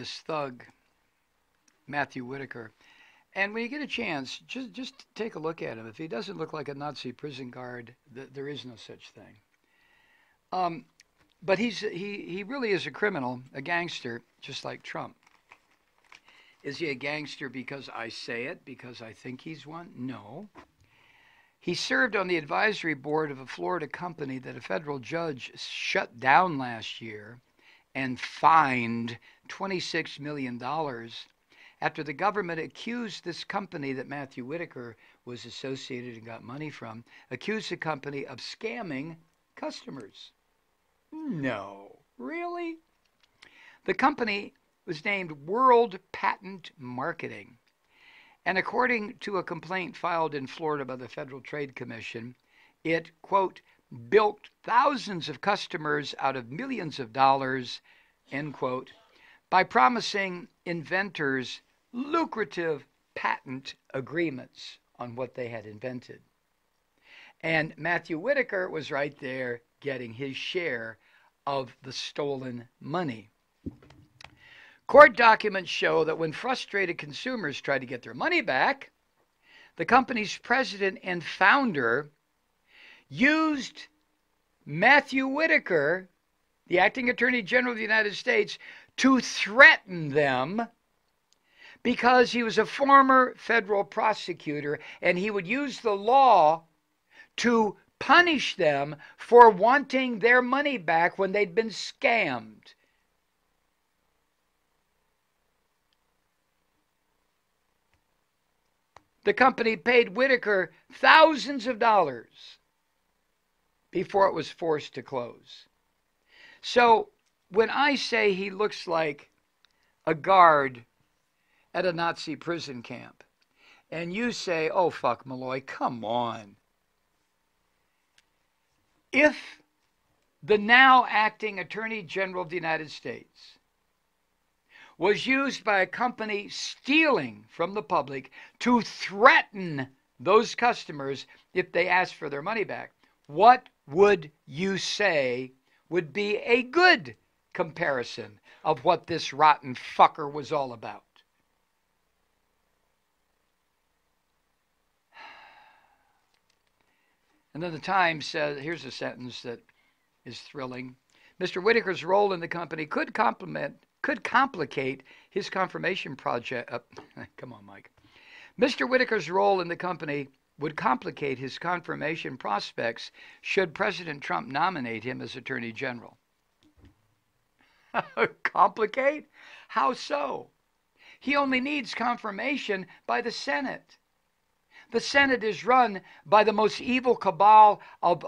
this thug, Matthew Whitaker. And when you get a chance, just take a look at him. If he doesn't look like a Nazi prison guard, there is no such thing. But he really is a criminal, a gangster, just like Trump. Is he a gangster because I say it, because I think he's one? No. He served on the advisory board of a Florida company that a federal judge shut down last year and fined $26 million after the government accused this company that Matthew Whitaker was associated and got money from, accused the company of scamming customers. No, really? The company was named World Patent Marketing. And according to a complaint filed in Florida by the Federal Trade Commission, it, quote, bilked thousands of customers out of millions of dollars, end quote, by promising inventors lucrative patent agreements on what they had invented. And Matthew Whitaker was right there getting his share of the stolen money. Court documents show that when frustrated consumers tried to get their money back, the company's president and founder used Matthew Whitaker, the acting Attorney General of the United States, to threaten them because he was a former federal prosecutor and he would use the law to punish them for wanting their money back when they'd been scammed. The company paid Whitaker thousands of dollars before it was forced to close. So when I say he looks like a guard at a Nazi prison camp, and you say, oh, fuck, Malloy, come on. If the now acting Attorney General of the United States was used by a company stealing from the public to threaten those customers if they asked for their money back, what would you say would be a good comparison of what this rotten fucker was all about? And then the Times says, here's a sentence that is thrilling. Mr. Whitaker's role in the company could complicate his confirmation project. Come on, Mike. Mr. Whitaker's role in the company would complicate his confirmation prospects should President Trump nominate him as Attorney General. Complicate? How so? He only needs confirmation by the Senate. The Senate is run by the most evil cabal of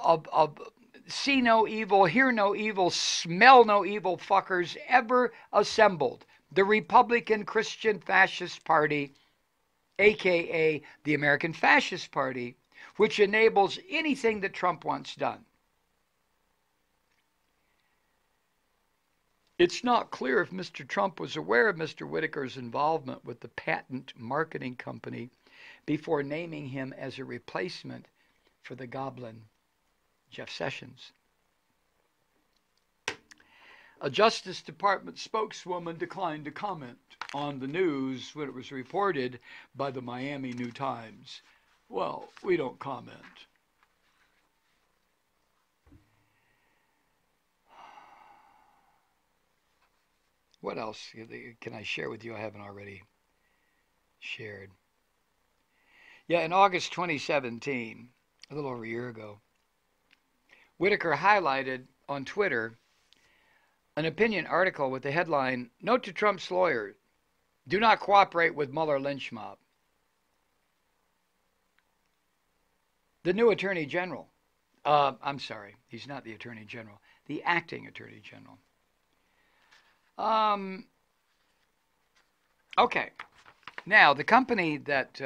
see no evil, hear no evil, smell no evil fuckers ever assembled. The Republican Christian Fascist Party, a.k.a. the American Fascist Party, which enables anything that Trump wants done. It's not clear if Mr. Trump was aware of Mr. Whitaker's involvement with the patent marketing company before naming him as a replacement for the goblin, Jeff Sessions. A Justice Department spokeswoman declined to comment on the news when it was reported by the Miami New Times. Well, we don't comment. What else can I share with you I haven't already shared? Yeah, in August 2017, a little over a year ago, Whitaker highlighted on Twitter an opinion article with the headline, "Note to Trump's lawyers, do not cooperate with Mueller lynch mob." The new Attorney General, I'm sorry, he's not the Attorney General, the acting Attorney General. Okay, now the company that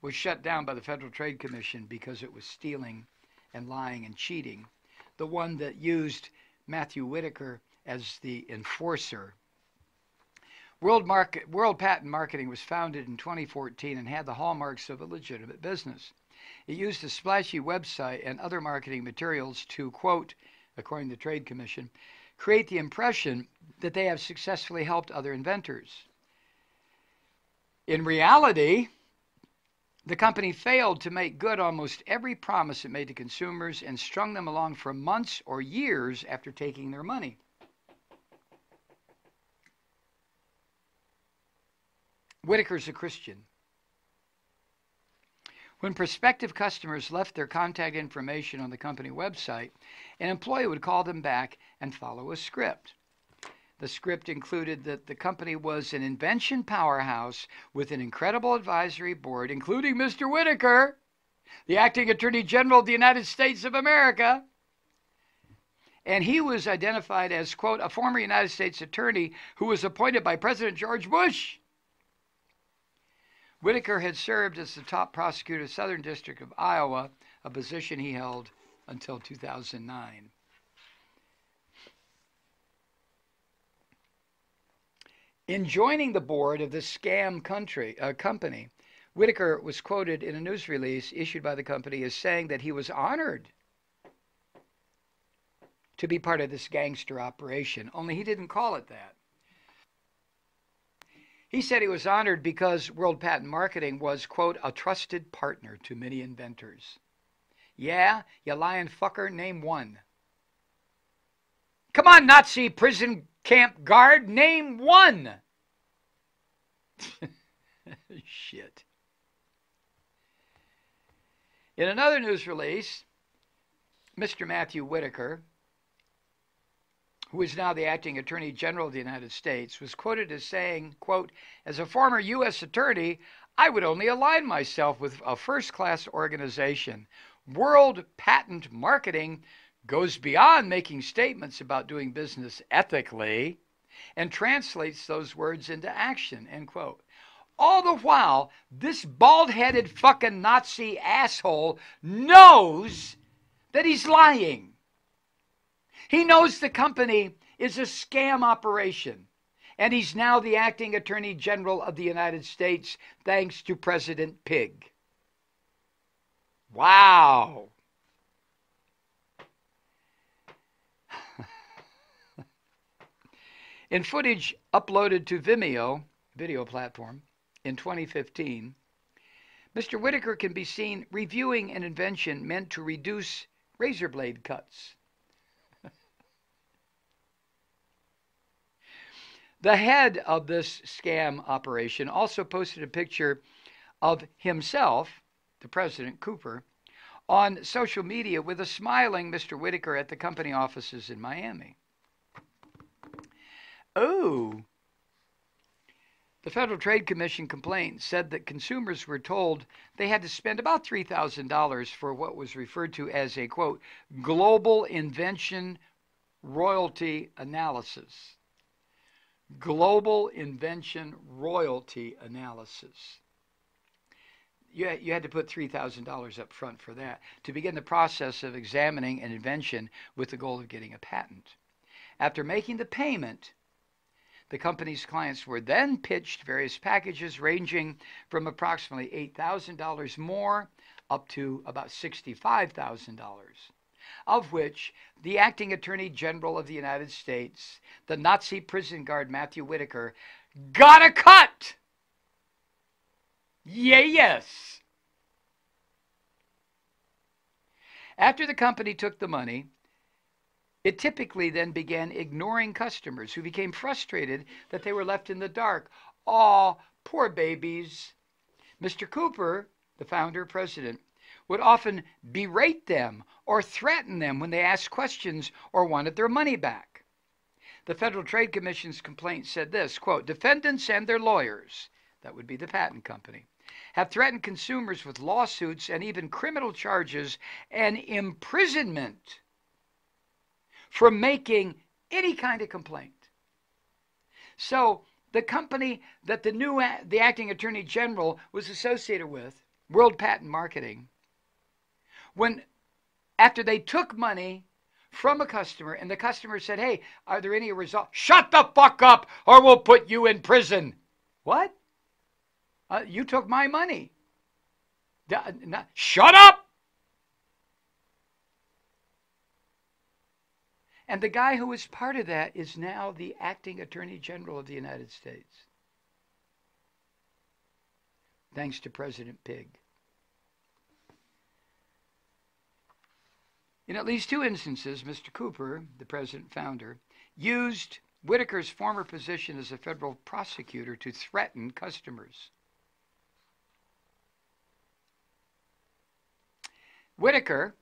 was shut down by the Federal Trade Commission because it was stealing and lying and cheating, the one that used Matthew Whitaker as the enforcer. World Patent Marketing was founded in 2014 and had the hallmarks of a legitimate business. It used a splashy website and other marketing materials to, quote, according to the Trade Commission, create the impression that they have successfully helped other inventors. In reality, the company failed to make good almost every promise it made to consumers and strung them along for months or years after taking their money. Whitaker's a Christian. When prospective customers left their contact information on the company website, an employee would call them back and follow a script. The script included that the company was an invention powerhouse with an incredible advisory board, including Mr. Whitaker, the acting Attorney General of the United States of America. And he was identified as, quote, a former United States attorney who was appointed by President George Bush. Whitaker had served as the top prosecutor of the Southern District of Iowa, a position he held until 2009. In joining the board of this scam company, Whitaker was quoted in a news release issued by the company as saying that he was honored to be part of this gangster operation, only he didn't call it that. He said he was honored because World Patent Marketing was, quote, a trusted partner to many inventors. Yeah, you lying fucker, name one. Come on, Nazi prison camp guard, name one. Shit. In another news release, Mr. Matthew Whitaker, who is now the acting Attorney General of the United States, was quoted as saying, quote, as a former U.S. attorney, I would only align myself with a first-class organization. World Patent Marketing goes beyond making statements about doing business ethically and translates those words into action, end quote. All the while, this bald-headed fucking Nazi asshole knows that he's lying. He knows the company is a scam operation, and he's now the acting Attorney General of the United States thanks to President Pig. Wow. In footage uploaded to Vimeo, video platform, in 2015, Mr. Whitaker can be seen reviewing an invention meant to reduce razor blade cuts. The head of this scam operation also posted a picture of himself, the President Cooper, on social media with a smiling Mr. Whitaker at the company offices in Miami. Oh, the Federal Trade Commission complaint said that consumers were told they had to spend about $3,000 for what was referred to as a, quote, global invention royalty analysis. Global invention royalty analysis. You had to put $3,000 up front for that to begin the process of examining an invention with the goal of getting a patent. After making the payment, the company's clients were then pitched various packages ranging from approximately $8,000 more up to about $65,000, of which the acting Attorney General of the United States, the Nazi prison guard Matthew Whitaker, got a cut. Yes. After the company took the money, it typically then began ignoring customers who became frustrated that they were left in the dark. Aw, poor babies. Mr. Cooper, the founder president, would often berate them or threaten them when they asked questions or wanted their money back. The Federal Trade Commission's complaint said this, quote, defendants and their lawyers, that would be the patent company, have threatened consumers with lawsuits and even criminal charges and imprisonment for making any kind of complaint. So the company that the acting Attorney General was associated with, World Patent Marketing, after they took money from a customer and the customer said, hey, are there any results? Shut the fuck up or we'll put you in prison. What? You took my money. Shut up! And the guy who was part of that is now the acting Attorney General of the United States. Thanks to President Pig. In at least 2 instances, Mr. Cooper, the president founder, used Whitaker's former position as a federal prosecutor to threaten customers. Whitaker,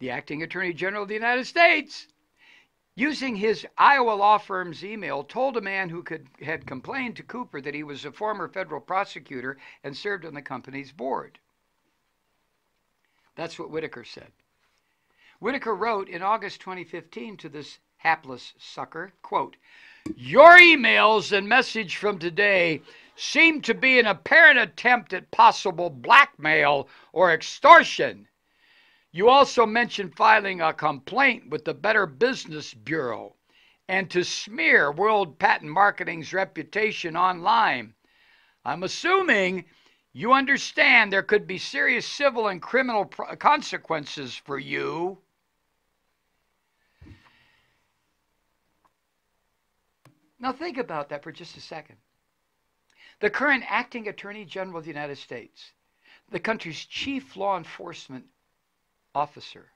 the acting Attorney General of the United States, using his Iowa law firm's email, told a man who had complained to Cooper that he was a former federal prosecutor and served on the company's board. That's what Whitaker said. Whitaker wrote in August 2015 to this hapless sucker, quote, "Your emails and message from today seem to be an apparent attempt at possible blackmail or extortion. You also mentioned filing a complaint with the Better Business Bureau and to smear World Patent Marketing's reputation online. I'm assuming you understand there could be serious civil and criminal consequences for you." Now think about that for just a second. The current acting Attorney General of the United States, the country's chief law enforcement officer,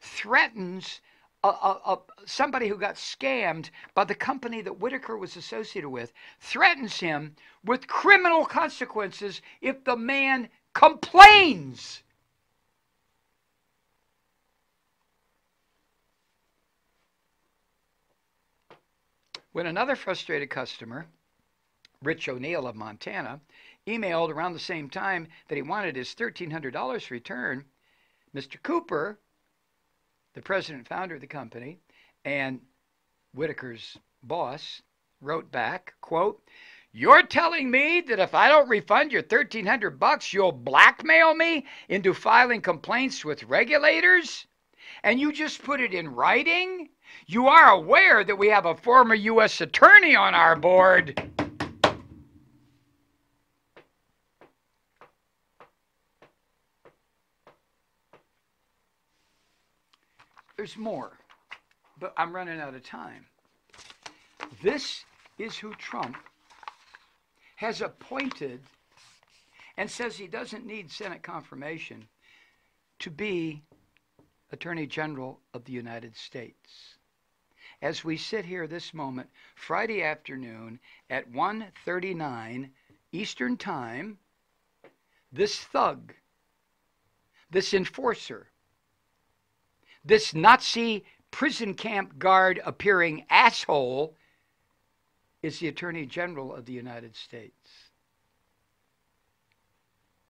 threatens somebody who got scammed by the company that Whitaker was associated with, threatens him with criminal consequences if the man complains. When another frustrated customer, Rich O'Neill of Montana, emailed around the same time that he wanted his $1,300 returned, Mr. Cooper, the president and founder of the company, and Whitaker's boss, wrote back, quote, "You're telling me that if I don't refund your $1,300, you'll blackmail me into filing complaints with regulators? And you just put it in writing? You are aware that we have a former U.S. attorney on our board." There's more, but I'm running out of time. This is who Trump has appointed and says he doesn't need Senate confirmation to be Attorney General of the United States. As we sit here this moment, Friday afternoon at 1:39 Eastern Time, this thug, this enforcer, this Nazi prison camp guard appearing asshole is the Attorney General of the United States.